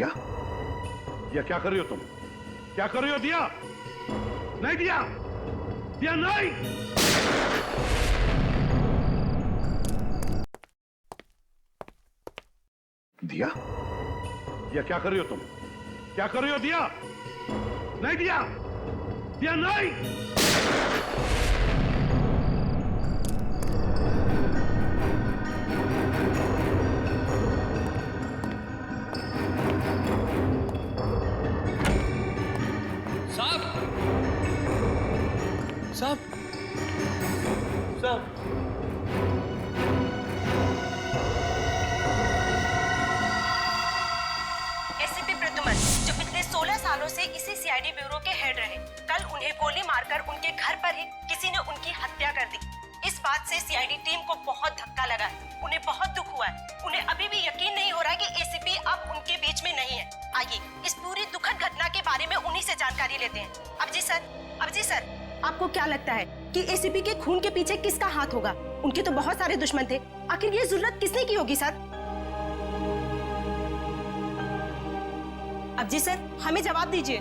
दिया? दिया क्या कर रही हो तुम? क्या कर रही हो दिया? नहीं दिया, दिया नहीं। दिया? दिया क्या कर रही हो तुम? क्या कर रही हो दिया? नहीं दिया, दिया नहीं। साहब, साहब, एसीपी प्रद्युमन, जो पिछले 16 सालों से इसी सीआईडी ब्यूरो के हेड रहे, कल उन्हें गोली मारकर उनके घर पर ही किसी ने उनकी हत्या कर दी। इस बात से सीआईडी टीम को बहुत धक्का लगा है, उन्हें बहुत दुख हुआ है। उन्हें अभी भी यकीन नहीं हो रहा कि एसीपी अब उनके बीच में नहीं है। आइए इस पूरी दुखद घटना के बारे में उन्हीं से जानकारी लेते हैं। अबजी सर, आपको क्या लगता है कि एसीपी के खून के पीछे किसका हाथ होगा? उनके तो बहुत सारे दुश्मन थे, आखिर ये जुर्रत किसने की होगी सर? अबजी सर, हमें जवाब दीजिए।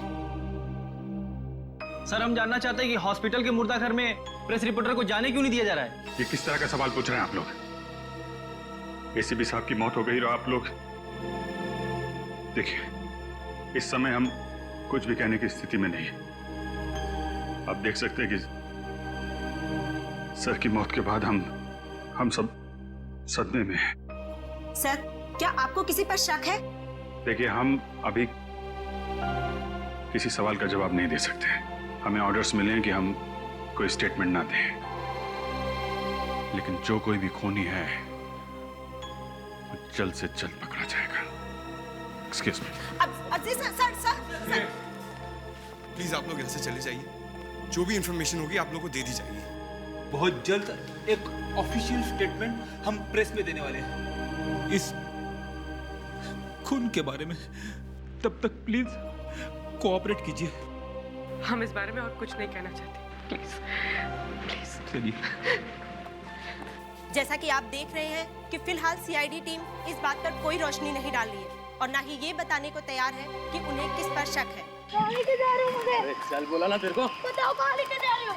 सर हम जानना चाहते हैं कि हॉस्पिटल के मुर्दा घर में प्रेस रिपोर्टर को जाने क्यों नहीं दिया जा रहा है? ये किस तरह का सवाल पूछ रहे हैं आप लोग? एसीपी साहब की मौत हो गई और आप लोग देखिए, इस समय हम कुछ भी कहने की स्थिति में नहीं है। आप देख सकते हैं कि सर की मौत के बाद हम सब सदमे में हैं। सर, क्या आपको किसी पर शक है? देखिए, हम अभी किसी सवाल का जवाब नहीं दे सकते। हमें ऑर्डर्स मिले हैं कि हम कोई स्टेटमेंट ना दें, लेकिन जो कोई भी खूनी है वो जल्द से जल्द पकड़ा जाएगा। Excuse me. सर, प्लीज आप लोग यहाँ से चले जाइए। जो भी इंफॉर्मेशन होगी आप लोगों को दे दी जाएगी। बहुत जल्द एक ऑफिशियल स्टेटमेंट हम प्रेस में देने वाले हैं इस खून के बारे में। तब तक प्लीज कोऑपरेट कीजिए। हम इस बारे में और कुछ नहीं कहना चाहते, प्लीज। चलिए। जैसा कि आप देख रहे हैं कि फिलहाल सीआईडी टीम इस बात पर कोई रोशनी नहीं डाल रही है और ना ही ये बताने को तैयार है कि उन्हें किस पर शक है। कहाँ लेके जा रहे हो मुझे? अरे चल, बोला ना तेरे को। बताओ कहाँ लेके जा रहे हो?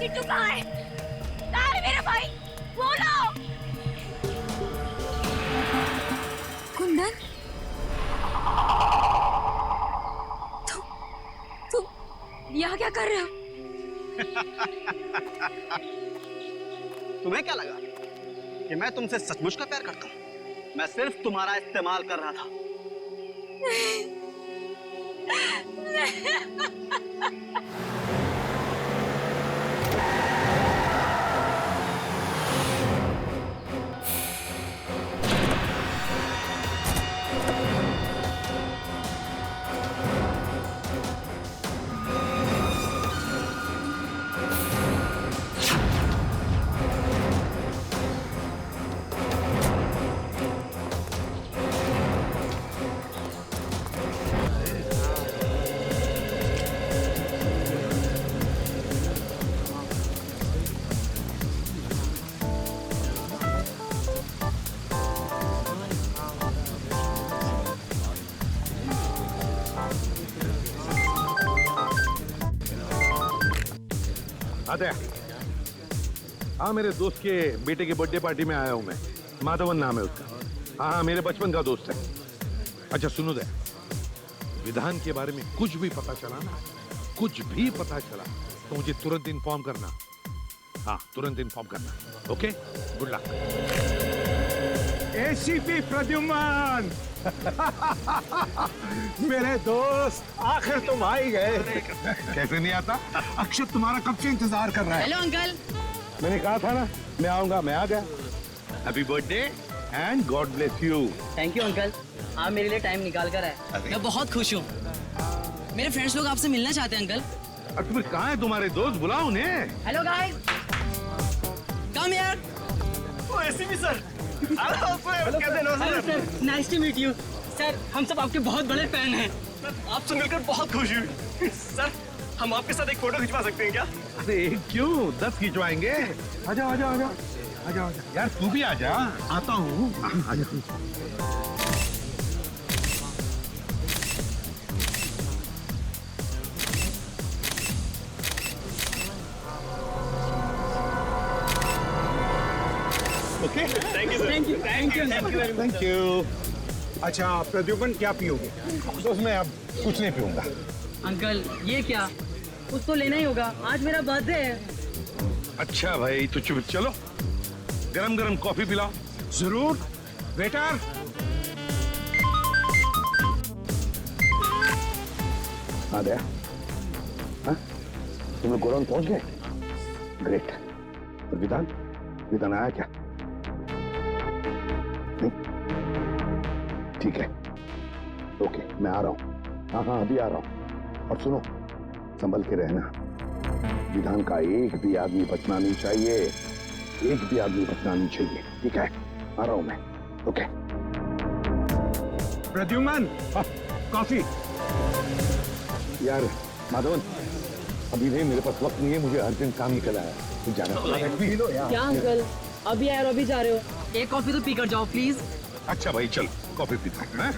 चिट्टू कहाँ है? कहाँ है मेरा भाई? बोलो। कुंदन, तुम यहाँ क्या कर रहे हो? तुम्हें क्या लगा कि मैं तुमसे सचमुच का प्यार करता हूँ? मैं सिर्फ तुम्हारा इस्तेमाल कर रहा था। आते हैं। हाँ, मेरे दोस्त के बेटे की बर्थडे पार्टी में आया हूँ मैं। माधवन नाम है उसका। हाँ, मेरे बचपन का दोस्त है। अच्छा सुनो दे, विधान के बारे में कुछ भी पता चला ना, कुछ भी पता चला तो मुझे तुरंत इन्फॉर्म करना। हाँ, तुरंत इन्फॉर्म करना। Okay, good luck. ACP Pradyuman मेरे दोस्त, आखिर तुम आ ही गए। कैसे नहीं आता? अक्षत तुम्हारा कब से इंतजार कर रहा है। Hello uncle. मैंने कहा था ना मैं आऊंगा, मैं आ गया। Happy birthday and God bless you. Thank you uncle, आप मेरे लिए टाइम निकाल कर आए। मैं बहुत खुश हूँ। मेरे फ्रेंड्स लोग आपसे मिलना चाहते हैं अंकल। और तुम्हें कहाँ है तुम्हारे दोस्त? बुलाओ उन्हें। Hello guys, come here. ACP sir, sir, nice to meet you. Sir, हम सब आपके बहुत बड़े फैन हैं। आपसे मिलकर बहुत खुशी हुई। सर, हम आपके साथ एक फोटो खिंचवा सकते हैं क्या? अरे क्यों, 10 खिंचवाएंगे। आजा आजा आजा आजा आजा यार, तू भी आजा। आता हूँ। आजा। Okay, thank you sir. Thank you, thank you, thank you very much. Thank you. अच्छा प्रद्युम्न, क्या पियोगे? दोस्त मैं अब कुछ नहीं पीऊंगा। अंकल, ये क्या? कुछ तो लेना ही होगा, आज मेरा बर्थडे है। अच्छा भाई, तो चुप चलो, गरम गरम कॉफी पिलाओ। जरूर। वेटर, आ गया? हाँ? तुम लोग गोरौन पहुंच गए? ग्रेट। और विधान, विधान आया क्या? नहीं? ठीक है, ओके, मैं आ रहा हूँ। हाँ हाँ, अभी आ रहा हूँ। और सुनो, संभल के रहना। विधान का एक भी आदमी बचना नहीं चाहिए, एक भी आदमी बचना नहीं चाहिए। ठीक है, आ रहा हूँ मैं। ओके। प्रद्युम्न, कॉफी। यार माधवन, अभी नहीं, मेरे पास वक्त नहीं है, मुझे अर्जेंट काम निकला है, तो जाना पड़ेगा। क्या अंकल, अभी आए और अभी जा रहे हो? एक कॉफी तो पी कर जाओ प्लीज। अच्छा भाई, चल कॉफी पीता हूं।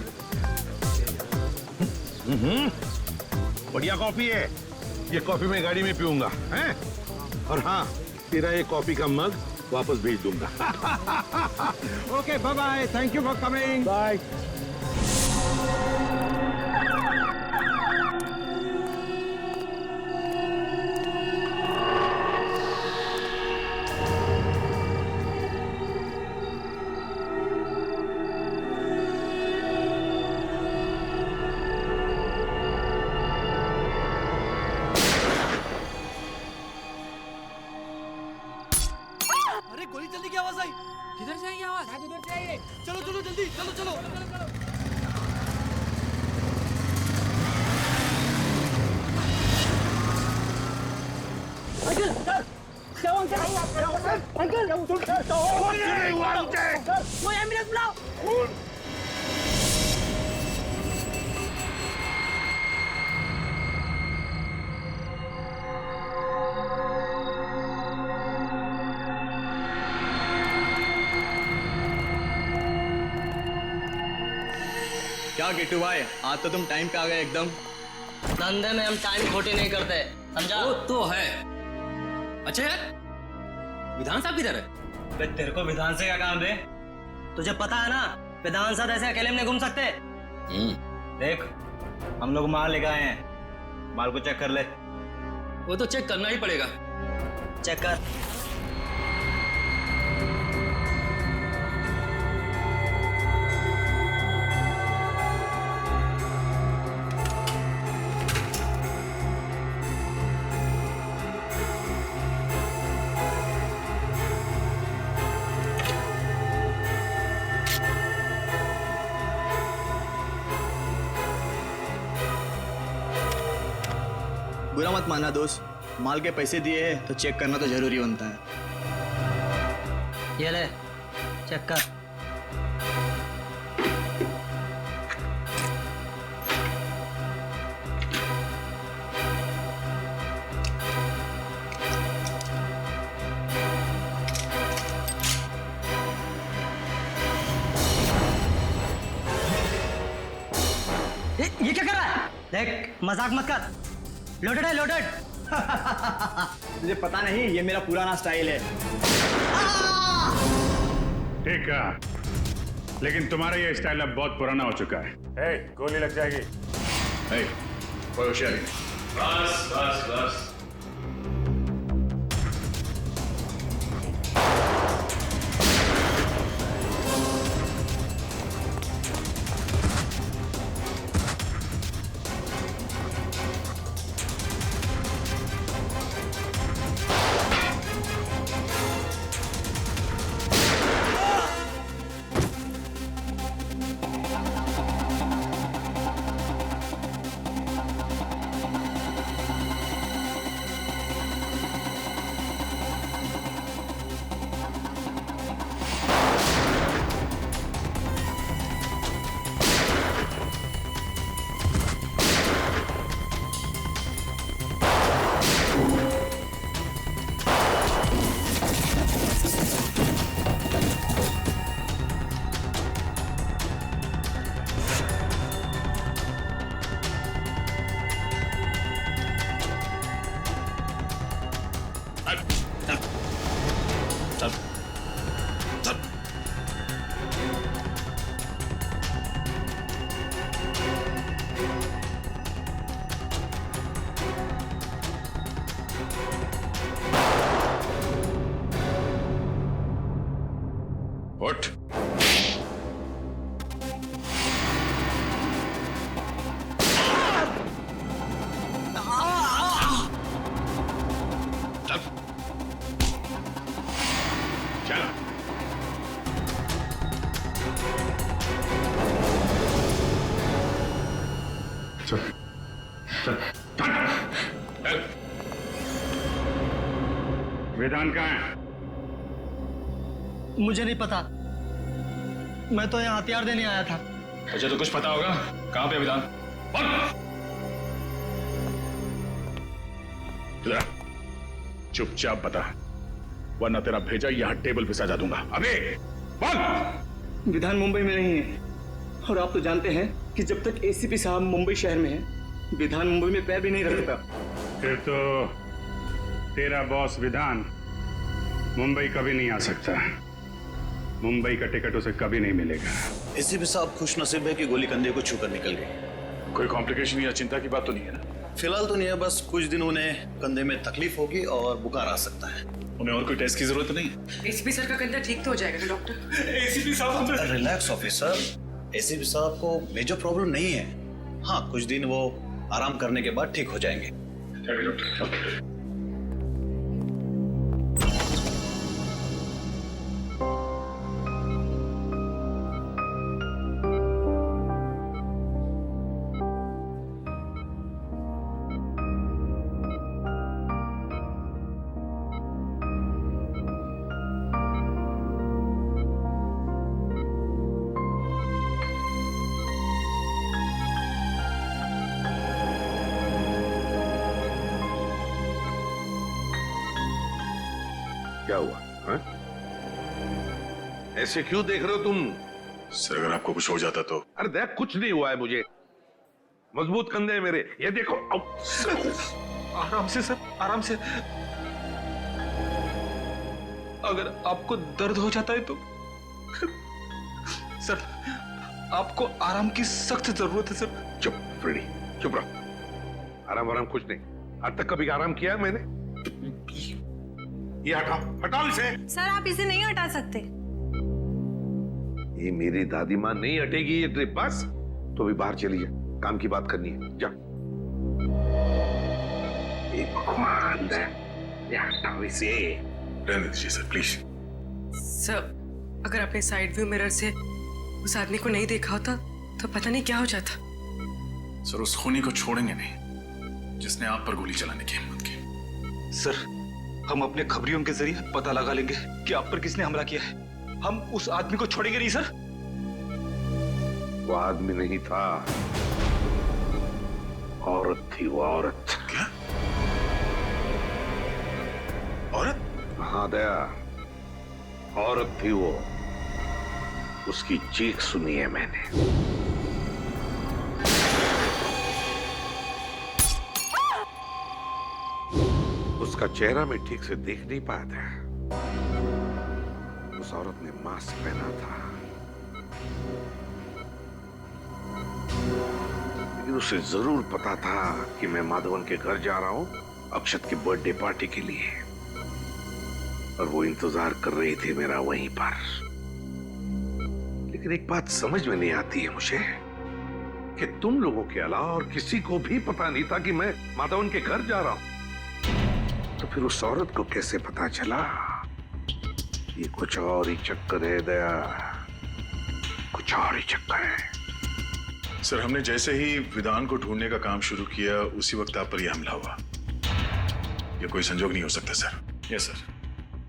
बढ़िया कॉफी है ये। कॉफी मैं गाड़ी में पीऊंगा हैं? और हाँ, तेरा ये कॉफी का मग वापस भेज दूंगा। Okay, bye bye, thank you for coming. Bye. अरे गोली चलने की आवाज आई। किधर से आई आवाज? उधर से आई है। चलो चलो जल्दी, चलो चलो। अंकल, जाओ अंकल, अंकल, वो एम्बुलेंस बुलाओ। क्या गिट्टू भाई, आज तो तुम टाइम पे आ गए एकदम। धंधे में हम टाइम खोटी नहीं करते, समझा? वो तो है। अच्छा यार, विधान साहब किधर है? तेरे को विधान से क्या काम है? तुझे पता है ना, विधान साहब ऐसे अकेले में नहीं घूम सकते। देख, हम लोग माल लेके आए हैं, माल को चेक कर ले। वो तो चेक करना ही पड़ेगा। चेक कर। बुरा मत माना दोस्त, माल के पैसे दिए हैं तो चेक करना तो जरूरी बनता है। ये ले, चेक कर। ये क्या कर रहा है? देख, मजाक मत कर। लोडेड है, लोडेड। तुझे पता नहीं, ये मेरा पुराना स्टाइल है। ठीक है, लेकिन तुम्हारा ये स्टाइल अब बहुत पुराना हो चुका है। गोली लग जाएगी। कोई होशियारी नहीं। बस बस बस। उठ। चल। चल। चल। चल। वेदांत कहाँ है? मुझे नहीं पता, मैं तो यहाँ हथियार देने आया था। मुझे तो कुछ पता होगा। कहाँ पे वेदांत? इधर चुपचाप बता, वरना तेरा भेजा यहाँ टेबल पे सजा दूंगा। अबे बोल। विधान मुंबई में नहीं है, और आप तो जानते हैं कि जब तक एसीपी साहब मुंबई शहर में हैं, विधान मुंबई में पैर भी नहीं रखता। फिर तो तेरा बॉस विधान मुंबई कभी नहीं आ सकता। मुंबई का टिकट उसे कभी नहीं मिलेगा। एसीपी साहब खुश नसीब है कि गोली कंधे को छूकर निकल गई। कोई कॉम्प्लिकेशन या चिंता की बात तो नहीं है ना? फिलहाल तो नहीं है, बस कुछ दिन उन्हें कंधे में तकलीफ होगी और बुखार आ सकता है। उन्हें और कोई टेस्ट की जरूरत नहीं? एसीपी सर का कंधा ठीक तो हो जाएगा ना डॉक्टर? एसीपी साहब रिलैक्स ऑफिसर, एसीपी साहब को मेजर प्रॉब्लम नहीं है। हाँ, कुछ दिन वो आराम करने के बाद ठीक हो जाएंगे। डॉक्टर क्या हुआ? हा? ऐसे क्यों देख रहे हो तुम? सर, अगर आपको कुछ हो जाता तो? अरे देख, कुछ नहीं हुआ है मुझे। मजबूत कंधे हैं मेरे, ये देखो। आराम से सर, आराम से। अगर आपको दर्द हो जाता है तो सर, आपको आराम की सख्त जरूरत है सर। चुप फ्रेडी, चुप रहो। आराम कुछ नहीं। आज तक कभी आराम किया है मैंने? ये हटाओ, हटाओ इसे। सर, आप इसे नहीं हटा सकते। ये मेरी दादी माँ नहीं हटेगी ये ट्रिप। बस तो भी बाहर चली जा, काम की बात करनी है। जा। भगवान, ये हटाओ इसे। रहने दीजिए सर, प्लीज। सर, अगर आपने साइड व्यू मिरर से उस आदमी को नहीं देखा होता तो पता नहीं क्या हो जाता। सर, उस खूनी को छोड़ेंगे नहीं जिसने आप पर गोली चलाने की हिम्मत की। सर, हम अपने खबरियों के जरिए पता लगा लेंगे कि आप पर किसने हमला किया है। हम उस आदमी को छोड़ेंगे नहीं सर। वो आदमी नहीं था, औरत थी वो, औरत। क्या? औरत? हाँ दया, औरत थी वो। उसकी चीख सुनी है मैंने। उसका चेहरा मैं ठीक से देख नहीं पाया था। उस औरत ने मास्क पहना था, लेकिन उसे जरूर पता था कि मैं माधवन के घर जा रहा हूं अक्षत की बर्थडे पार्टी के लिए, और वो इंतजार कर रही थी मेरा वहीं पर। लेकिन एक बात समझ में नहीं आती है मुझे कि तुम लोगों के अलावा और किसी को भी पता नहीं था कि मैं माधवन के घर जा रहा हूं। तो फिर उस औरत को कैसे पता चला? ये कुछ और ही चक्कर है दया, कुछ और ही चक्कर है। सर, हमने जैसे ही विधान को ढूंढने का काम शुरू किया उसी वक्त आप पर यह हमला हुआ। यह कोई संजोग नहीं हो सकता सर। यस सर,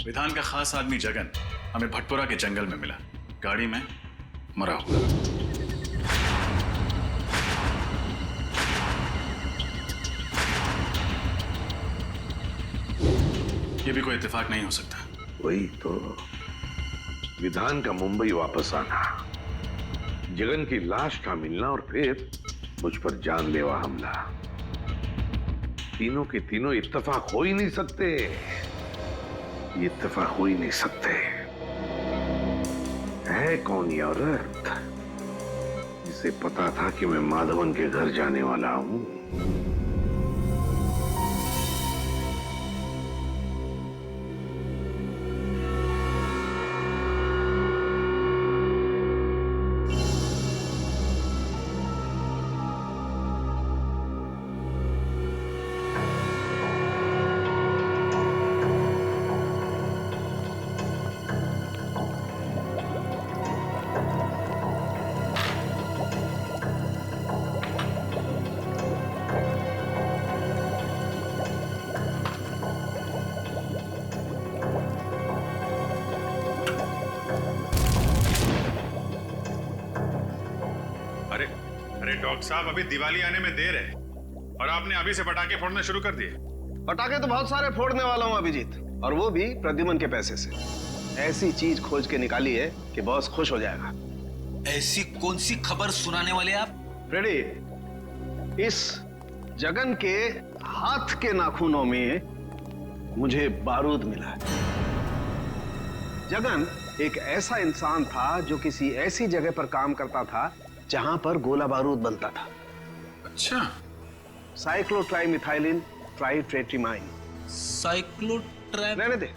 विधान का खास आदमी जगन हमें भटपुरा के जंगल में मिला, गाड़ी में मरा हुआ। यह भी कोई इत्तेफाक नहीं हो सकता। वही तो, विधान का मुंबई वापस आना, जगन की लाश का मिलना और फिर मुझ पर जानलेवा हमला, तीनों के तीनों इत्तेफाक हो ही नहीं सकते। ये इत्तेफाक हो ही नहीं सकते। है कौन ये औरत जिसे पता था कि मैं माधवन के घर जाने वाला हूं? अरे डॉक्टर साहब, अभी दिवाली आने में देर है और आपने अभी से पटाखे फोड़ने शुरू कर दिए। पटाखे तो बहुत सारे फोड़ने वाला हूं अभिजीत, और वो भी प्रद्युमन के पैसे से। ऐसी चीज खोज के निकाली है कि बॉस खुश हो जाएगा। ऐसी कौन सी खबर सुनाने वाले आप? फ्रेडी, इस जगन के हाथ के नाखूनों में मुझे बारूद मिला है। जगन एक ऐसा इंसान था जो किसी ऐसी जगह पर काम करता था जहां पर गोला बारूद बनता था। अच्छा। साइक्लोट्राइमिथाइलिन ट्राइट्रेट्रिमाइन। रहने दे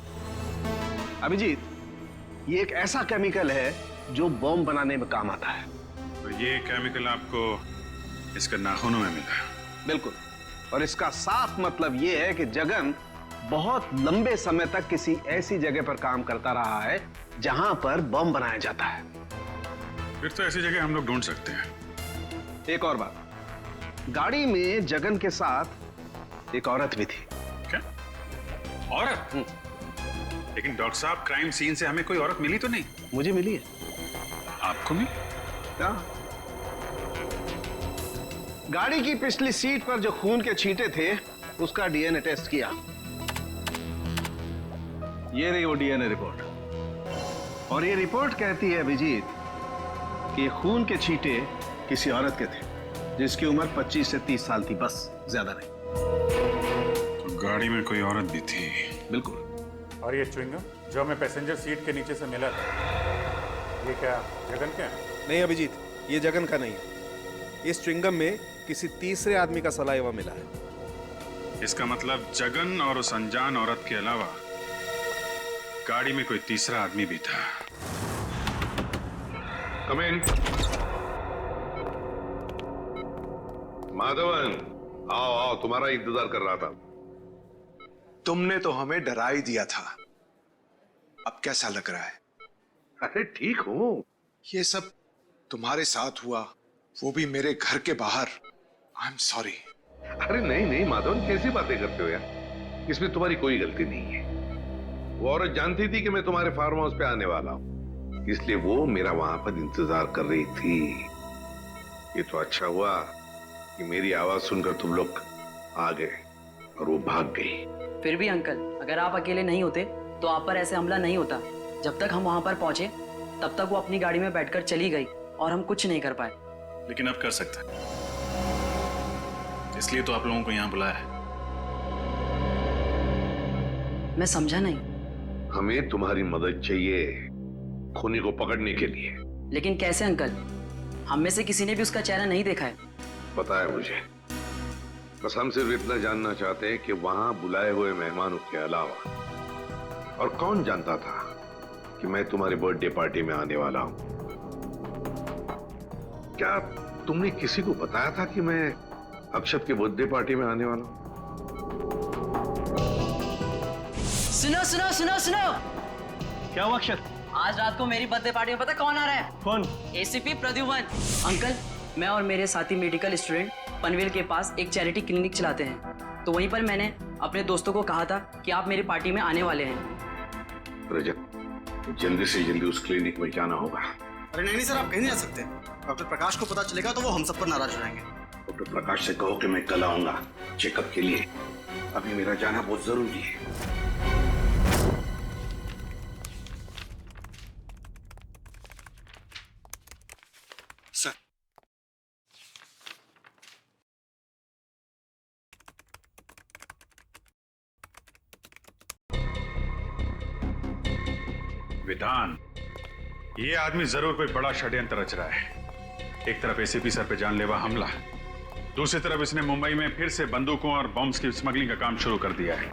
अभिजीत, ये एक ऐसा केमिकल है जो बॉम्ब बनाने में काम आता है। तो ये केमिकल आपको इसके नाखूनों में मिला? बिल्कुल, और इसका साफ मतलब ये है कि जगन बहुत लंबे समय तक किसी ऐसी जगह पर काम करता रहा है जहां पर बम बनाया जाता है। फिर तो ऐसी जगह हम लोग ढूंढ सकते हैं। एक और बात, गाड़ी में जगन के साथ एक औरत भी थी। क्या औरत? लेकिन डॉक्टर साहब, क्राइम सीन से हमें कोई औरत मिली तो नहीं? मुझे मिली है। आपको मिली? क्या? गाड़ी की पिछली सीट पर जो खून के छींटे थे उसका डीएनए टेस्ट किया। ये रही वो डीएनए रिपोर्ट, और ये रिपोर्ट कहती है अभिजीत कि खून के छींटे किसी औरत के थे जिसकी उम्र 25 से 30 साल थी, बस, ज्यादा नहीं। तो गाड़ी में कोई औरत भी थी? बिल्कुल। और ये च्युइंगम जो हमें पैसेंजर सीट के नीचे से मिला था, ये क्या जगन का है? नहीं अभिजीत, ये जगन का नहीं है। इस च्युइंगम में किसी तीसरे आदमी का सलाइवा मिला है। इसका मतलब जगन और उस अनजान औरत के अलावा गाड़ी में कोई तीसरा आदमी भी था। Come in. माधवन, आओ आओ, तुम्हारा इंतजार कर रहा था। तुमने तो हमें डरा ही दिया था। अब कैसा लग रहा है? अरे ठीक हूं। ये सब तुम्हारे साथ हुआ, वो भी मेरे घर के बाहर। I am sorry. अरे नहीं नहीं माधवन, कैसी बातें करते हो यार, इसमें तुम्हारी कोई गलती नहीं है। वो औरत जानती थी कि मैं तुम्हारे फार्म हाउस पे आने वाला हूं, इसलिए वो मेरा वहां पर इंतजार कर रही थी। ये तो अच्छा हुआ कि मेरी आवाज सुनकर तुम लोग आ गए और वो भाग गई। फिर भी अंकल, अगर आप अकेले नहीं होते तो आप पर ऐसे हमला नहीं होता। जब तक हम वहां पर पहुंचे तब तक वो अपनी गाड़ी में बैठकर चली गई और हम कुछ नहीं कर पाए। लेकिन अब कर सकते हैं, इसलिए तो आप लोगों को यहाँ बुलाया है। मैं समझा नहीं। हमें तुम्हारी मदद चाहिए खूनी को पकड़ने के लिए। लेकिन कैसे अंकल? हम में से किसी ने भी उसका चेहरा नहीं देखा है। पता है मुझे। कसम सिर्फ इतना जानना चाहते हैं कि वहां बुलाए हुए मेहमानों के अलावा और कौन जानता था कि मैं तुम्हारी बर्थडे पार्टी में आने वाला हूं? क्या तुमने किसी को बताया था कि मैं अक्षत के बर्थडे पार्टी में आने वाला हूं? सुनो सुनो सुनो सुनो, क्या हुआ अक्षत? आज रात को मेरी बर्थडे पार्टी में पता कौन आ रहा है? कौन? एसीपी प्रद्युमन। अंकल, मैं और मेरे साथी मेडिकल स्टूडेंट पनवेल के पास एक चैरिटी क्लिनिक चलाते हैं, तो वहीं पर मैंने अपने दोस्तों को कहा था कि आप मेरी पार्टी में आने वाले हैं। रजत, जल्दी से जल्दी उस क्लिनिक में जाना होगा। अरे नहीं सर, आप कहीं नहीं जा सकते। डॉक्टर प्रकाश को पता चलेगा तो वो हम सब पर नाराज हो जाएंगे। डॉक्टर प्रकाश से कहो कि मैं कल आऊंगा चेकअप के लिए। अभी मेरा जाना बहुत जरूरी है। सर, विधान, ये आदमी जरूर कोई बड़ा षड्यंत्र रच रहा है। एक तरफ एसीपी सर पे जानलेवा हमला, दूसरी तरफ इसने मुंबई में फिर से बंदूकों और बॉम्ब्स की स्मगलिंग का काम शुरू कर दिया है।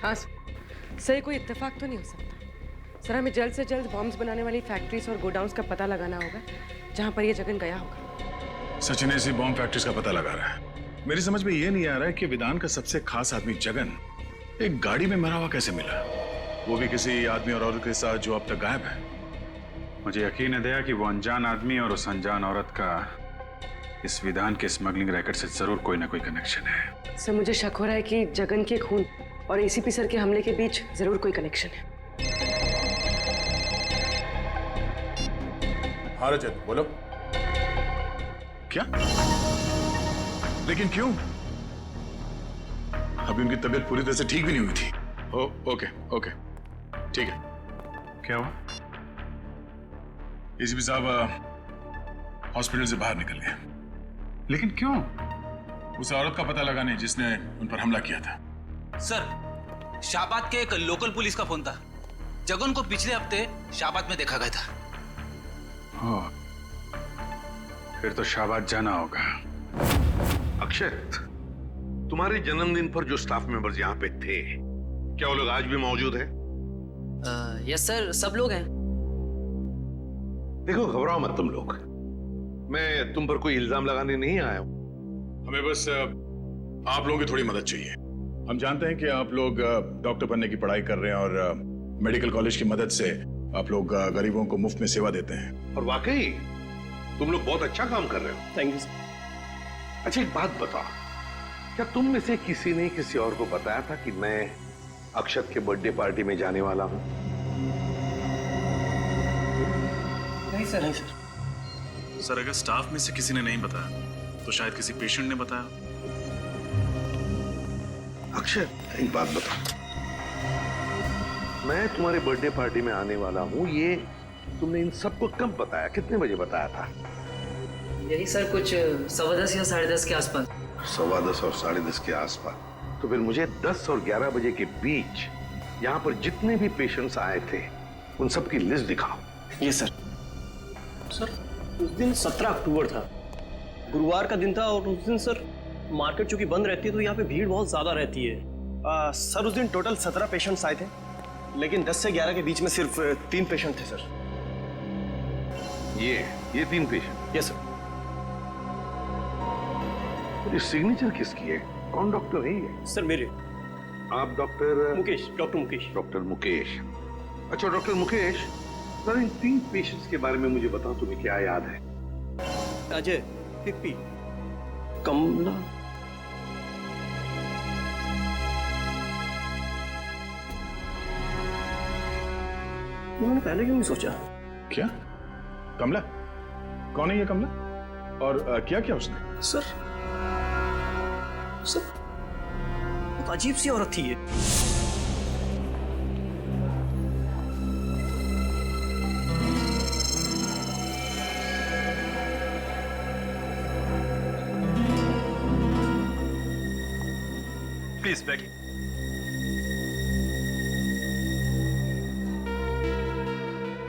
हाँ सर, कोई इत्तेफाक तो नहीं हो सकता सर। हमें जल्द से जल्द बॉम्ब्स बनाने वाली फैक्ट्रीज और गोडाउन्स का पता लगाना होगा जहाँ पर ये जगन गया होगा। सचिन इसी बॉम्ब फैक्ट्रीज का पता लगा रहा है। मेरी समझ में ये नहीं आ रहा है कि विधान का सबसे खास आदमी जगन एक गाड़ी में मरा हुआ कैसे मिला, वो भी किसी आदमी और औरत के साथ जो अब तक गायब है। मुझे यकीन है दया कि वो अनजान आदमी और उस अनजान औरत का इस विधान के स्मगलिंग रैकेट से जरूर कोई ना कोई कनेक्शन है। सर, मुझे शक हो रहा है कि जगन के खून और एसीपी सर के हमले के बीच जरूर कोई कनेक्शन है। हाँ रजत, बोलो। क्या? लेकिन क्यों? अभी उनकी तबीयत पूरी तरह से ठीक भी नहीं हुई थी। ओके ओके, ठीक है। क्या हुआ? एसीपी साहब हॉस्पिटल से बाहर निकल गए, लेकिन क्यों? उस औरत का पता लगाने जिसने उन पर हमला किया था। सर, शाहबाद के एक लोकल पुलिस का फोन था। जगन को पिछले हफ्ते शाहबाद में देखा गया था। फिर तो शाहबाद जाना होगा। अक्षत, तुम्हारे जन्मदिन पर जो स्टाफ मेंबर्स यहाँ पे थे, क्या वो लोग आज भी मौजूद हैं? यस सर, सब लोग हैं। देखो, घबराओ मत तुम लोग। मैं तुम पर कोई इल्जाम लगाने नहीं आया हूं। हमें बस आप लोगों की थोड़ी मदद चाहिए। हम जानते हैं कि आप लोग डॉक्टर बनने की पढ़ाई कर रहे हैं और मेडिकल कॉलेज की मदद से आप लोग गरीबों को मुफ्त में सेवा देते हैं। और वाकई तुम लोग बहुत अच्छा काम कर रहे हो। Thank you sir. अच्छा, एक बात बताओ, क्या तुम में से किसी ने किसी और को बताया था कि मैं अक्षत के बर्थडे पार्टी में जाने वाला हूं? नहीं सर, नहीं सर। सर, अगर स्टाफ में से किसी ने नहीं बताया तो शायद किसी पेशेंट ने बताया। अक्षत, एक बात बता, मैं तुम्हारे बर्थडे पार्टी में आने वाला हूँ, ये तुमने इन सबको कब बताया? कितने बजे बताया था? यही सर, कुछ 10:15 या 10:30 के आसपास। 10:15 और 10:30 के आसपास। तो फिर मुझे 10 और 11 बजे के बीच यहाँ पर जितने भी पेशेंट्स आए थे उन सब की लिस्ट दिखाओ। ये सर। सर, उस दिन 17 अक्टूबर था, गुरुवार का दिन था, और उस दिन सर मार्केट चूंकि बंद रहती है तो यहाँ पे भीड़ बहुत ज्यादा रहती है। सर, उस दिन टोटल 17 पेशेंट्स आए थे, लेकिन 10 से 11 के बीच में सिर्फ 3 पेशेंट थे सर। ये 3 पेशेंट? Yes sir. ये सिग्नेचर किसकी है? कौन डॉक्टर है ये? सर, मेरे। आप doctor Mukesh, doctor Mukesh. Doctor Mukesh. अच्छा डॉक्टर मुकेश, सर इन 3 पेशेंट्स के बारे में मुझे बताओ, तुम्हें क्या याद है? अजय, पिप्पी, कमला। मैंने पहले क्यों नहीं सोचा? क्या? कमला? कौन है ये कमला? और क्या किया उसने? सर, बहुत अजीब सी औरत थी ये। प्लीज बैठिए।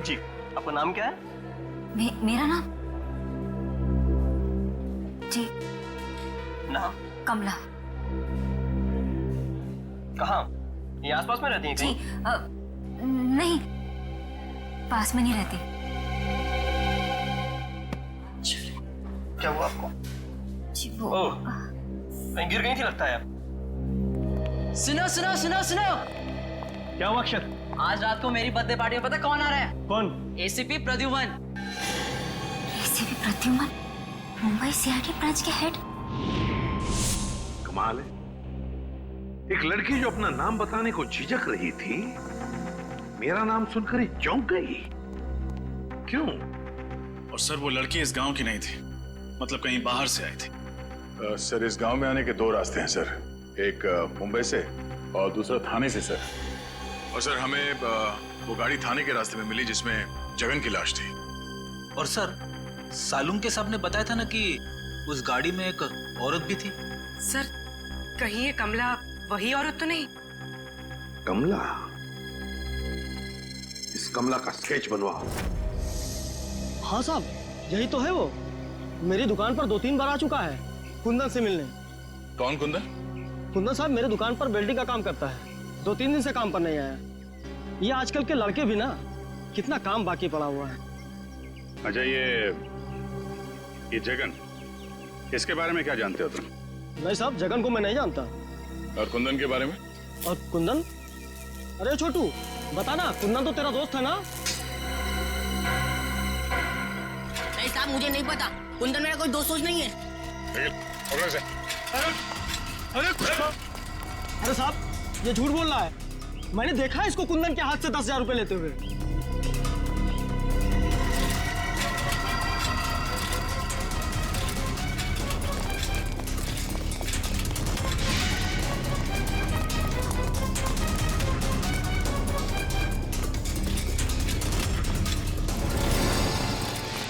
जी, आपका नाम क्या है? मेरा नाम? जी, कमला। कहाँ? ये आसपास में रहती हैं जी कहीं? नहीं, पास में नहीं रहती। क्या हुआ आपको? जी वो ओह, कहीं गिर गई थी लगता है आप। सुनो सुनो सुनो सुनो, क्या हुआ अक्षर? आज रात को मेरी बर्थडे पार्टी में पता कौन आ रहा है? कौन? ACP Pradyuman. ACP Pradyuman, Mumbai CID branch के हेड। कमाल है, एक लड़की जो अपना नाम बताने को झिझक रही थी, मेरा नाम सुनकर ही चौंक गई। क्यों? और सर वो लड़की इस गांव की नहीं थी, मतलब कहीं बाहर से आई थी। सर इस गांव में आने के दो रास्ते हैं सर, एक मुंबई से और दूसरा थाने से सर। और सर हमें वो गाड़ी थाने के रास्ते में मिली जिसमें जगन की लाश थी। और सर सालूम के साहब ने बताया था ना कि उस गाड़ी में एक औरत भी थी। सर कहीं ये कमला वही औरत तो नहीं? कमला? इस कमला का स्केच बनवाओ। हाँ साहब, यही तो है वो। मेरी दुकान पर 2-3 बार आ चुका है कुंदन से मिलने। कौन कुंदन? कुंदन साहब मेरे दुकान पर वेल्डिंग का काम करता है, 2-3 दिन से काम पर नहीं आया। ये आजकल के लड़के भी ना, कितना काम बाकी पड़ा हुआ है। अच्छा ये जगन, इसके बारे में क्या जानते हो तुम? नहीं साहब, जगन को मैं नहीं जानता। और कुंदन के बारे में? और कुंदन? अरे छोटू बता ना, कुंदन तो तेरा दोस्त है ना? नहीं साहब, मुझे नहीं पता, कुंदन मेरा कोई दोस्त नहीं है। अरे साहब ये झूठ बोल रहा है, मैंने देखा है इसको कुंदन के हाथ से 10,000 रुपए लेते हुए।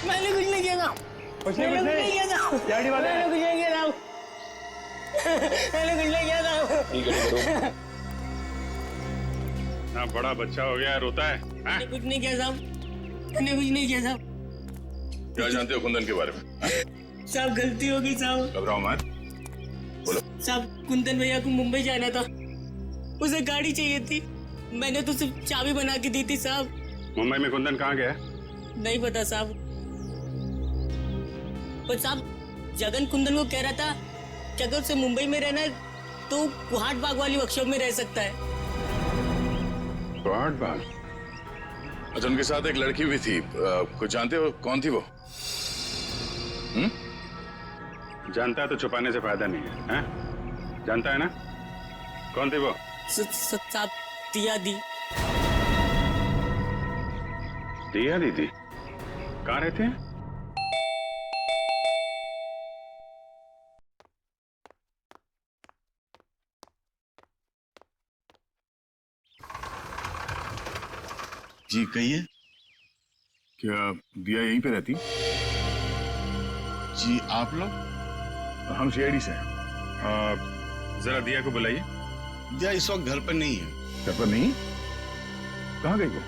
मैंने कुछ नहीं किया था। कुछ नहीं किया था। गाड़ी वाले मैंने कुछ नहीं किया था। मैंने कुछ नहीं किया था। ना बड़ा बच्चा हो गया, रोता है। मैंने कुछ नहीं किया साहब, मैंने कुछ नहीं किया साहब। क्या जानते हो कुंदन के बारे में? साहब गलती होगी साहब। घबराओ मत, बोलो। साहब कुंदन भैया को मुंबई जाना था, उसे गाड़ी चाहिए थी, मैंने तो सिर्फ चाबी बना के दी थी साहब। मुंबई में कुंदन कहाँ गया? नहीं पता साहब, पर साहब जगन कुंदन को कह रहा था कि अगर उसे मुंबई में रहना है तो कुहाट बाग वाली वर्कशॉप में रह सकता है। कुहाट बाग? अच्छा, उनके साथ एक लड़की भी थी, कुछ जानते हो कौन थी वो? जानता है तो छुपाने से फायदा नहीं है, हैं? जानता है ना कौन थी वो? साहब दिया दी। दिया दीदी कहाँ रहते हैं? जी कहिए। क्या दिया यहीं पे रहती? जी आप लोग? हम सीआईडी से हैं। जरा दिया को बुलाइए। दिया इस वक्त घर पर नहीं है। घर पर नहीं? कहाँ गई वो?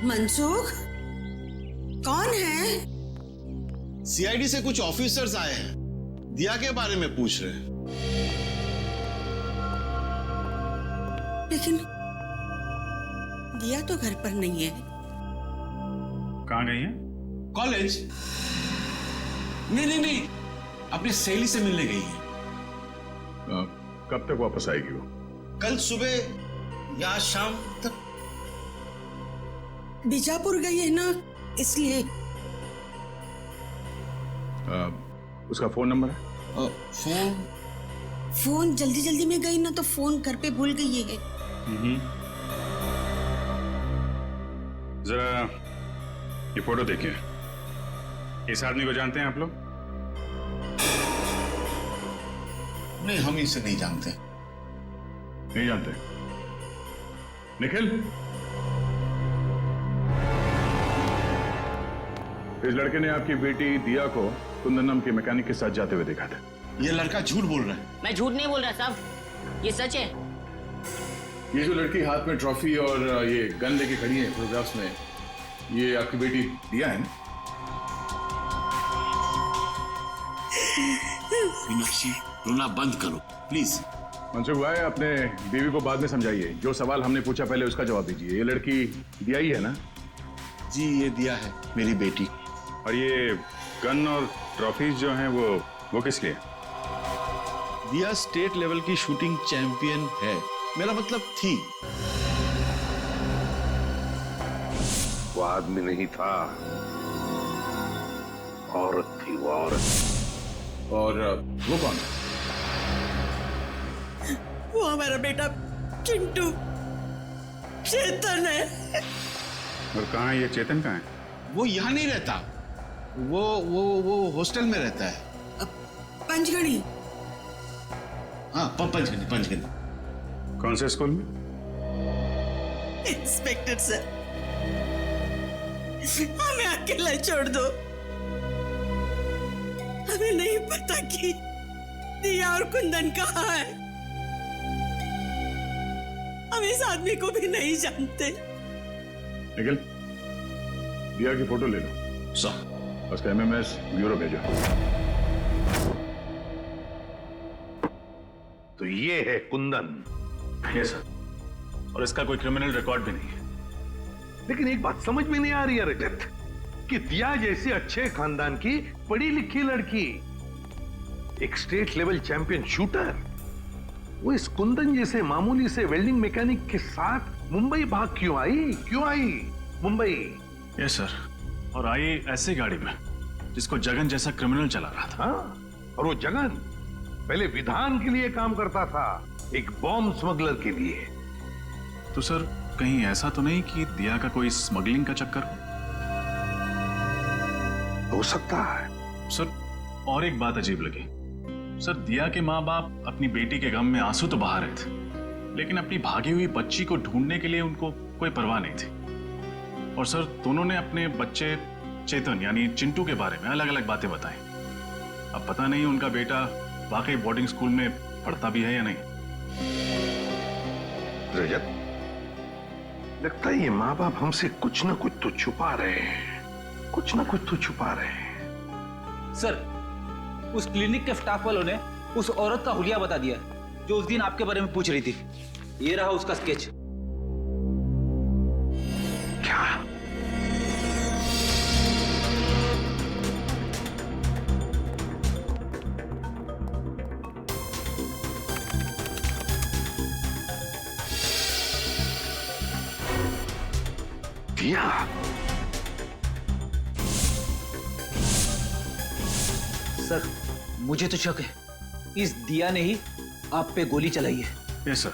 मनसुख, कौन है? सीआईडी से कुछ ऑफिसर्स आए हैं, दिया के बारे में पूछ रहे हैं। लेकिन दिया तो घर पर नहीं है। कहाँ गई है? कॉलेज? नहीं, अपनी सहेली से मिलने गई है। कब तक वापस आएगी वो? कल सुबह या शाम तक। बीजापुर गई है ना, इसलिए। उसका फोन नंबर है? फोन जल्दी जल्दी में गई ना तो फोन घर पे भूल गई है। जरा ये फोटो देखिए। इस आदमी को जानते हैं आप लोग? नहीं, हम इसे नहीं जानते। नहीं जानते? निखिल, इस लड़के ने आपकी बेटी दिया को कुंदन नाम के मैकेनिक के साथ जाते हुए देखा था। ये लड़का झूठ बोल रहा है। मैं झूठ नहीं बोल रहा साहब, ये सच है। ये जो लड़की हाथ में ट्रॉफी और ये गन लेके खड़ी है फोटोग्राफ्स में, ये आपकी बेटी दिया है ना? मीनाक्षी, रोना बंद करो प्लीज। मनसुख भाई, अपने बीवी को बाद में समझाइए। जो सवाल हमने पूछा पहले उसका जवाब दीजिए। ये लड़की दिया ही है ना? जी ये दिया है, मेरी बेटी। और ये गन और ट्रॉफीज जो हैं वो किस लिए? दिया स्टेट लेवल की शूटिंग चैंपियन है, मेरा मतलब थी। वो आदमी नहीं था, औरत थी वो औरत। और वो कौन? वो हमारा बेटा चिंटू, चेतन है। और कहाँ है ये चेतन? कहाँ है? वो यहाँ नहीं रहता, वो हॉस्टल में रहता है। पंचगढ़ी। हाँ पंचगढ़ी। कौन से स्कूल में? इंस्पेक्टर सर, हमें अकेला छोड़ दो। हमें नहीं पता कि दिया और कुंदन कहाँ है। हम इस आदमी को भी नहीं जानते। निखिल, दिया की फोटो ले लो। सर। उसका MMS ब्यूरो भेजो। तो ये है कुंदन? Yes sir. और इसका कोई क्रिमिनल रिकॉर्ड भी नहीं है। लेकिन एक बात समझ में नहीं आ रही है रजत, कि दिया जैसी अच्छे खानदान की पढ़ी लिखी लड़की, एक स्टेट लेवल चैंपियन शूटर, वो इस कुंदन जैसे मामूली से वेल्डिंग मैकेनिक के साथ मुंबई भाग क्यों आई मुंबई? Yes sir. और आई ऐसी गाड़ी में जिसको जगन जैसा क्रिमिनल चला रहा था। हाँ, और वो जगन पहले विधान के लिए काम करता था, एक बॉम्ब स्मगलर के लिए। तो सर कहीं ऐसा तो नहीं कि दिया का कोई स्मगलिंग का चक्कर हो सकता है सर। और एक बात अजीब लगी सर, दिया के माँ बाप अपनी बेटी के गम में आंसू तो बहा रहे थे, लेकिन अपनी भागी हुई बच्ची को ढूंढने के लिए उनको कोई परवाह नहीं थी। और सर दोनों ने अपने बच्चे चेतन यानी चिंटू के बारे में अलग अलग बातें बताई। अब पता नहीं उनका बेटा वाकई बोर्डिंग स्कूल में पढ़ता भी है या नहीं। रजत, लगता है ये माँ बाप हमसे कुछ ना कुछ तो छुपा रहे हैं, सर, उस क्लिनिक के स्टाफ वालों ने उस औरत का हुलिया बता दिया जो उस दिन आपके बारे में पूछ रही थी। ये रहा उसका स्केच। क्या? दिया? सर मुझे तो शक है इस दिया ने ही आप पे गोली चलाई है। Yes sir.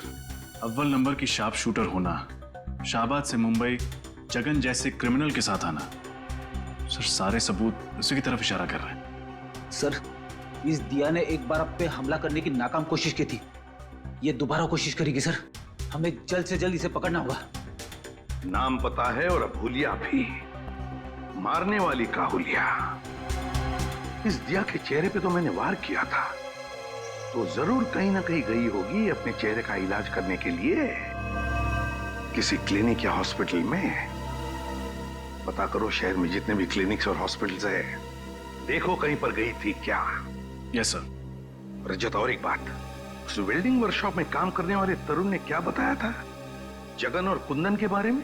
अव्वल नंबर की शार्प शूटर होना, शाहबाद से मुंबई जगन जैसे क्रिमिनल के साथ आना, सर सारे सबूत उसी की तरफ इशारा कर रहे हैं। सर इस दिया ने एक बार आप पे हमला करने की नाकाम कोशिश की थी, ये दोबारा कोशिश करेगी। सर हमें जल्द से जल्द इसे पकड़ना होगा। नाम पता है और अब हुलिया भी, मारने वाली का हुलिया। इस दिया के चेहरे पे तो मैंने वार किया था, तो जरूर कहीं ना कहीं गई होगी अपने चेहरे का इलाज करने के लिए किसी क्लिनिक या हॉस्पिटल में। पता करो शहर में जितने भी क्लिनिक्स और हॉस्पिटल्स है, देखो कहीं पर गई थी क्या। Yes sir. रजत, और एक बात, उस वेल्डिंग वर्कशॉप में काम करने वाले तरुण ने क्या बताया था जगन और कुंदन के बारे में?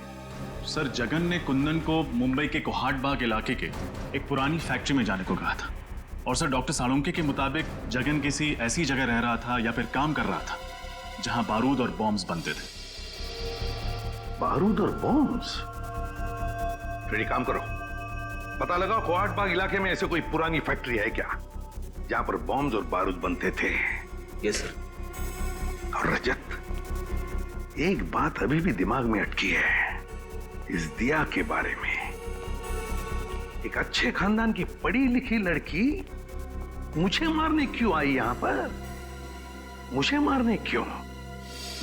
सर जगन ने कुंदन को मुंबई के कोहाट बाग इलाके के एक पुरानी फैक्ट्री में जाने को कहा था। और सर डॉक्टर साळुंके के मुताबिक जगन किसी ऐसी जगह रह रहा था या फिर काम कर रहा था जहां बारूद और बॉम्ब्स बनते थे। बारूद और बॉम्ब्स? फिर एक काम करो, पता लगाओ कोहाट बाग इलाके में ऐसे कोई पुरानी फैक्ट्री है क्या जहां पर बॉम्ब्स और बारूद बनते थे। Yes sir. और रजत, एक बात अभी भी दिमाग में अटकी है इस दिया के बारे में। एक अच्छे खानदान की पढ़ी लिखी लड़की मुझे मारने क्यों आई यहां पर? मुझे मारने क्यों?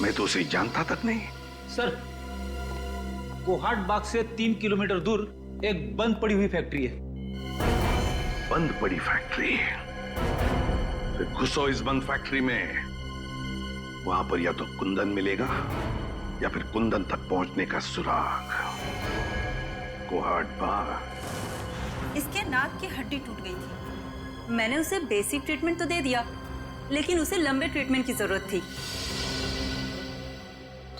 मैं तो उसे जानता तक नहीं। सर कोहाट बाग से 3 किलोमीटर दूर एक बंद पड़ी हुई फैक्ट्री है। बंद पड़ी फैक्ट्री? फिर घुसो इस बंद फैक्ट्री में, वहां पर या तो कुंदन मिलेगा या फिर कुंदन तक पहुंचने का सुराग। कोहाट बाग। इसके नाक की हड्डी टूट गई थी, मैंने उसे बेसिक ट्रीटमेंट तो दे दिया, लेकिन उसे लंबे ट्रीटमेंट की जरूरत थी।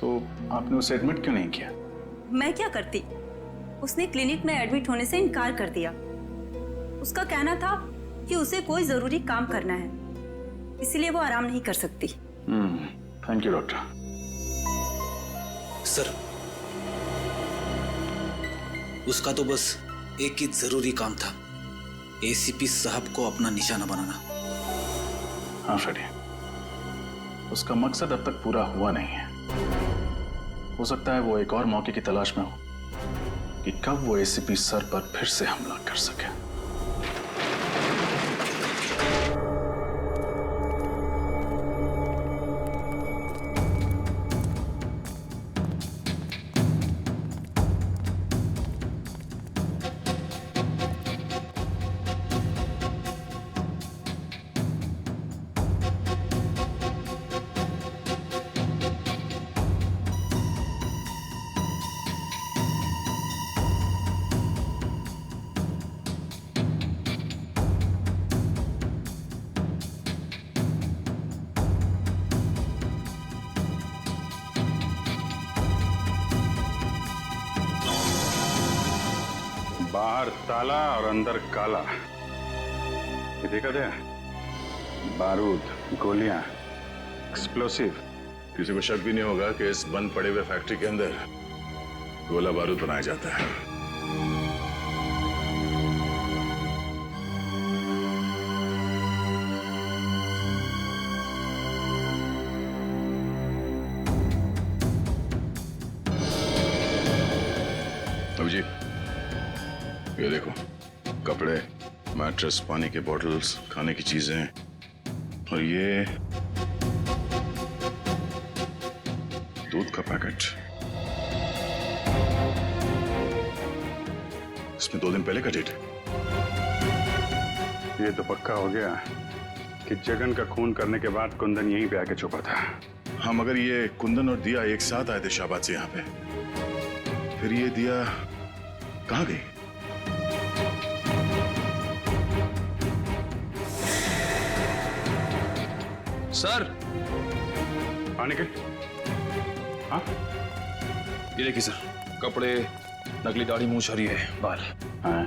तो आपने उसे एडमिट क्यों नहीं किया? मैं क्या करती? उसने क्लिनिक में एडमिट होने से इनकार कर दिया। उसका कहना था कि उसे कोई जरूरी काम करना है, इसलिए वो आराम नहीं कर सकती। Thank you doctor. सर, उसका तो बस एक ही जरूरी काम था, एसीपी साहब को अपना निशाना बनाना। हाँ फ्रेडी, उसका मकसद अब तक पूरा हुआ नहीं है। हो सकता है वो एक और मौके की तलाश में हो कि कब वो एसीपी सर पर फिर से हमला कर सके। बाहर ताला और अंदर काला, ये देखा था? बारूद, गोलियां, एक्सप्लोसिव। किसी को शक भी नहीं होगा कि इस बंद पड़े हुए फैक्ट्री के अंदर गोला बारूद बनाया जाता है। अभिजीत, ये देखो, कपड़े, मैट्रेस, पानी के बॉटल्स, खाने की चीजें, और ये दूध का पैकेट। इसमें 2 दिन पहले का डेट है। ये तो पक्का हो गया कि जगन का खून करने के बाद कुंदन यहीं पे आके छुपा था। हाँ, मगर ये कुंदन और दिया एक साथ आए थे शाहबाद से यहाँ पे, फिर ये दिया कहाँ गई? सर, पानी के? हाँ? ये देखिए सर, कपड़े, नकली दाढ़ी, मूंछ और ये बाल। हाँ,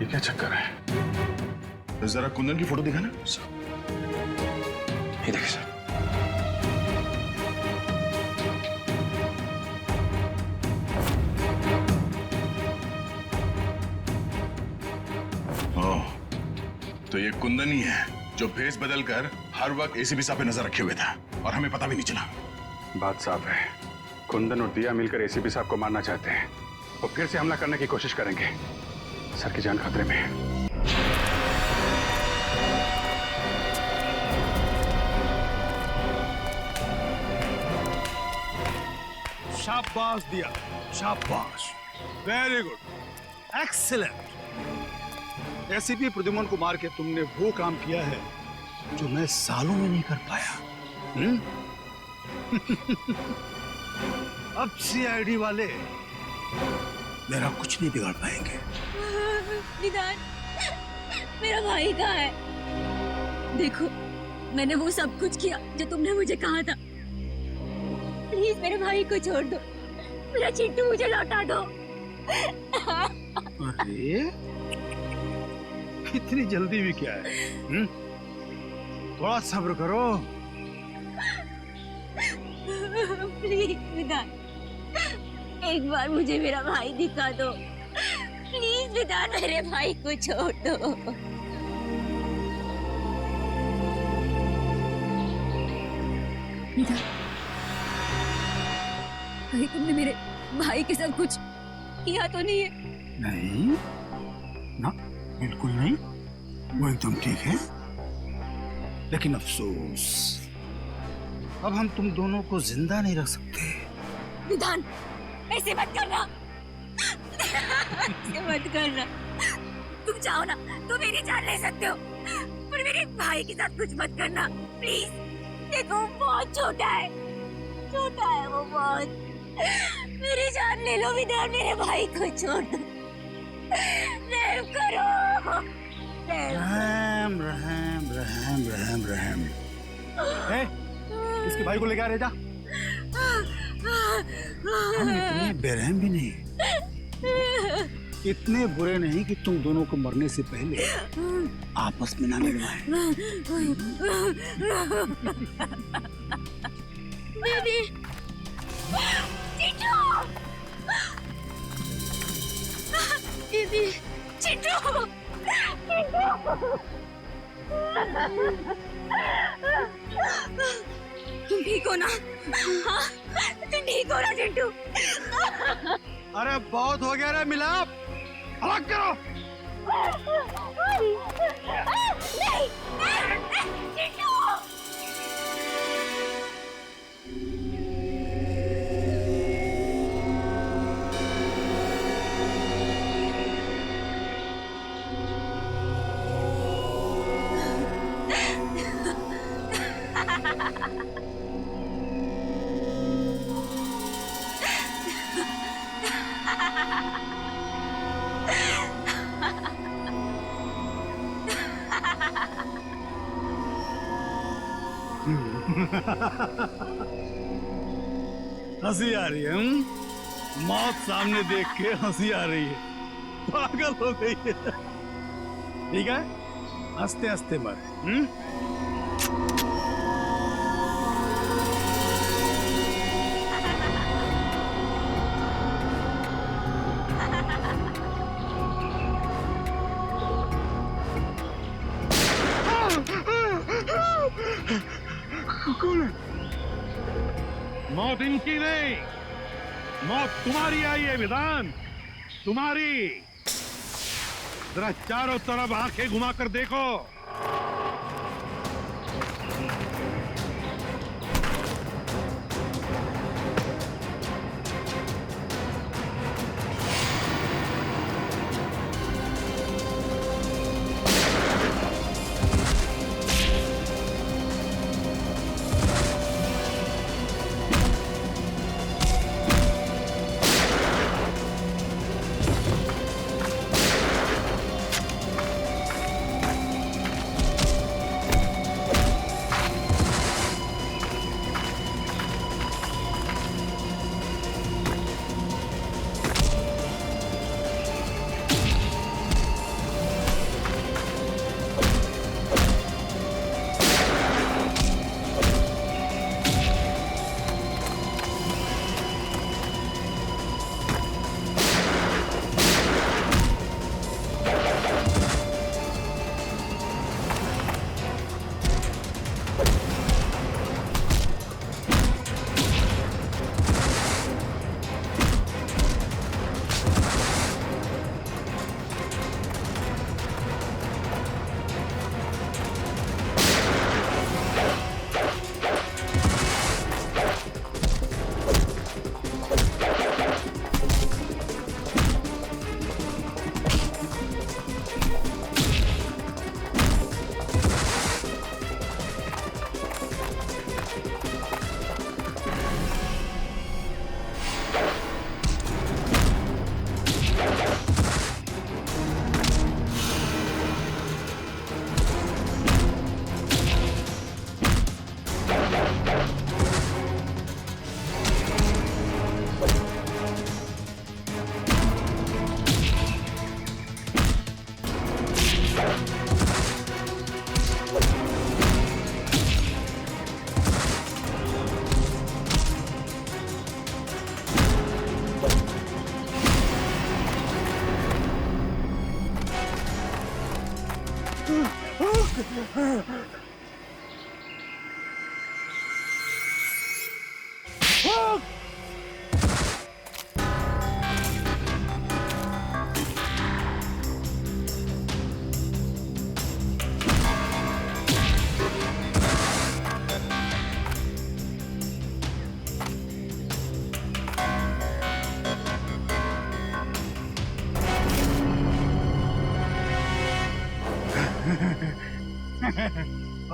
ये क्या चक्कर है? तो जरा कुंदन की फोटो दिखाना। ये देखिए सर। तो ये कुंदन ही है जो भेस बदलकर हर वक्त एसीपी साहब पे नजर रखे हुए था और हमें पता भी नहीं चला। बात साफ है, कुंदन और दिया मिलकर एसीपी साहब को मारना चाहते हैं और फिर से हमला करने की कोशिश करेंगे। सर की जान खतरे में है। शाबाश दिया, शाबाश, very good, excellent. ACP Pradyuman को मार के तुमने वो काम किया है जो मैं सालों में नहीं कर पाया। अब सीआईडी वाले मेरा कुछ नहीं बिगाड़ पाएंगे। निदान, मेरा भाई कहाँ है? देखो, मैंने वो सब कुछ किया जो तुमने मुझे कहा था। प्लीज मेरे भाई को छोड़ दो, मेरा चिट्टू मुझे लौटा दो। अरे इतनी जल्दी भी क्या है? थोड़ा सब्र करो। प्लीज विधान, एक बार मुझे मेरा भाई दिखा दो। प्लीज विधान, मेरे भाई को छोड़ दो। विधान, कहीं तुमने मेरे भाई के साथ कुछ किया तो नहीं है? नहीं ना, बिल्कुल नहीं, वो एकदम ठीक है। लेकिन अफसोस, अब हम तुम दोनों को जिंदा नहीं रख सकते। विधान, ऐसे मत करना। ऐसे मत करना। तुम चाहो ना तो मेरी जान ले सकते हो, पर मेरे भाई के साथ कुछ मत करना प्लीज। देखो, वो बहुत छोटा है, छोटा है वो बहुत। मेरी जान ले लो विधान, मेरे भाई को छोड़ दो। रहम करो। रहम रहम रहम रहम रहम। इसके भाई को लेके आ रहे जा। हम इतने बेरहम भी नहीं, इतने बुरे नहीं कि तुम दोनों को मरने से पहले आपस में ना लड़वाएं। दीदी, चिंटू, दीदी, चिंटू, तुम ठीक हो ना? हाँ, तुम ठीक हो ना चिंटू? अरे बहुत हो गया रे मिलाप, अलग करो। नहीं, चिंटू। हंसी आ रही है। मौत सामने देख के हंसी आ रही है, पागल हो गई है। ठीक है, हंसते हंसते मर। कौन है? मौत इनकी नहीं, मौत तुम्हारी आई है विधान, तुम्हारी। जरा चारों तरफ आंखें घुमाकर देखो।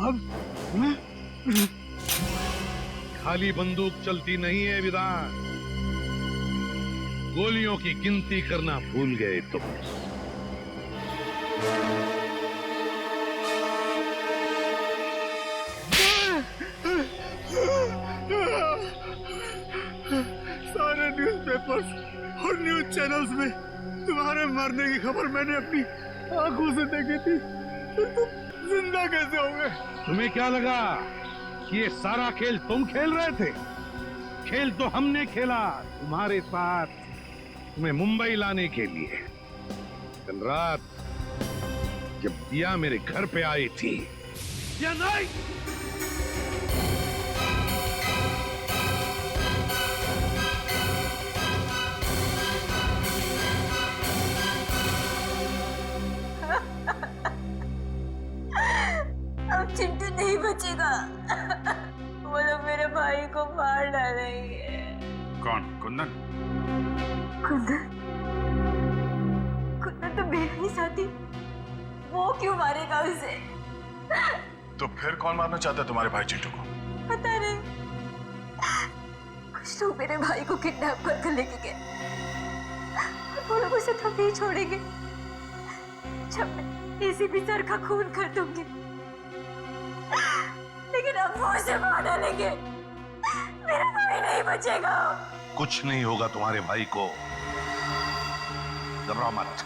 अब खाली बंदूक चलती नहीं है विधान, गोलियों की गिनती करना भूल गए तुम। न्यूज़पेपर्स और न्यूज़ चैनल्स में तुम्हारे मरने की खबर मैंने अपनी आंखों से देखी थी, फिर तुम जिंदा कैसे हो गए? तुम्हें क्या लगा कि ये सारा खेल तुम खेल रहे थे? खेल तो हमने खेला तुम्हारे साथ, तुम्हें मुंबई लाने के लिए। कल रात जब दिया मेरे घर पे आई थी या नहीं? अब चिंटू नहीं बचेगा। वो लोग मेरे भाई को मार डालेंगे। कौन? कुंदन? कुंदन? कुंदन तो मेरा ही साथी, वो क्यों मारेगा उसे? तो फिर कौन मारना चाहता है तुम्हारे भाई चिंटू को? पता नहीं, कुछ लोग मेरे भाई को किडनैप कर लेके गए। वो लोग उसे तो नहीं छोड़ेंगे जब मैं एसीपी सर का खून कर दूंगी, लेकिन अब वो उसे मार डालेंगे। मेरा भाई नहीं बचेगा। कुछ नहीं होगा तुम्हारे भाई को, घबराओ मत।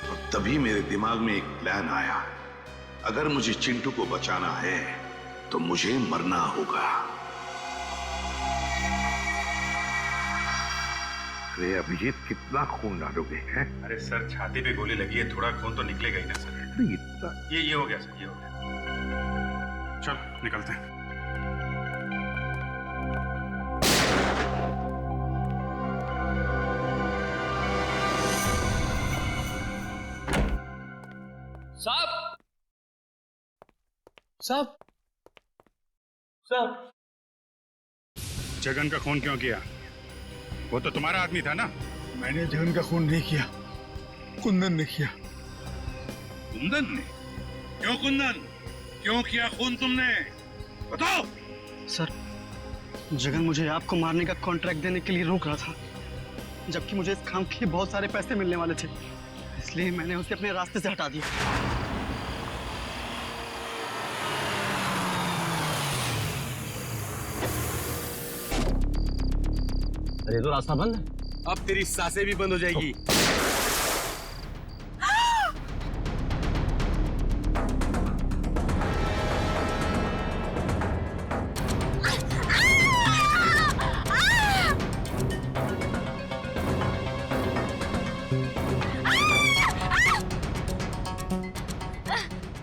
और तभी मेरे दिमाग में एक प्लान आया, अगर मुझे चिंटू को बचाना है तो मुझे मरना होगा। अरे अभिजीत, कितना खून डालोगे हैं? अरे सर, छाती पे गोली लगी है, थोड़ा खून तो निकलेगा ही ना सर। ये हो गया सर, ये हो गया। चल निकलते हैं। साहब, साहब, साहब, जगन का खून क्यों किया? वो तो तुम्हारा आदमी था ना? मैंने जगन का खून नहीं किया, कुंदन ने किया। कुंदन ने? क्यों कुंदन? क्यों किया खून तुमने? बताओ। सर, जगन मुझे आपको मारने का कॉन्ट्रैक्ट देने के लिए रोक रहा था, जबकि मुझे इस काम के लिए बहुत सारे पैसे मिलने वाले थे, इसलिए मैंने उसे अपने रास्ते से हटा दिया। अरे तो रास्ता बंद है। अब तेरी सांसें भी बंद हो जाएगी।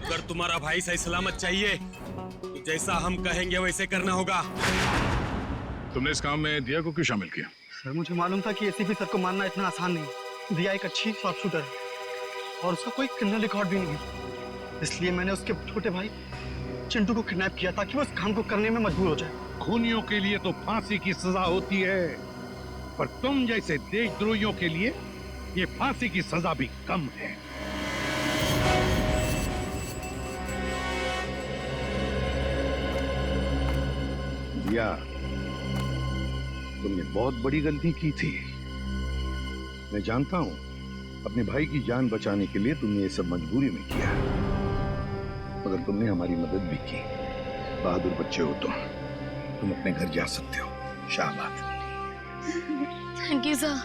अगर तुम्हारा भाई सही सलामत चाहिए तो जैसा हम कहेंगे वैसे करना होगा। तुमने इस काम में दिया को क्यों शामिल किया? सर, मुझे मालूम था कि एसीपी सर को मारना इतना आसान नहीं। दिया एक अच्छी शॉर्प शूटर है और उसका कोई क्रिमिनल रिकॉर्ड भी नहीं है, इसलिए मैंने उसके छोटे भाई चिंटू को किडनैप किया ताकि वो इस काम को करने में मजबूर हो जाए। खूनियों के लिए तो फांसी की सजा होती है, पर तुम जैसे देशद्रोहियों के लिए ये फांसी की सजा भी कम है। दिया, तुमने बहुत बड़ी गलती की थी। मैं जानता हूं, अपने भाई की जान बचाने के लिए तुमने ये सब मजबूरी में किया, मगर तुमने हमारी मदद भी की। बहादुर बच्चे हो तुम अपने घर जा सकते हो। शाबाश। Thank you sir.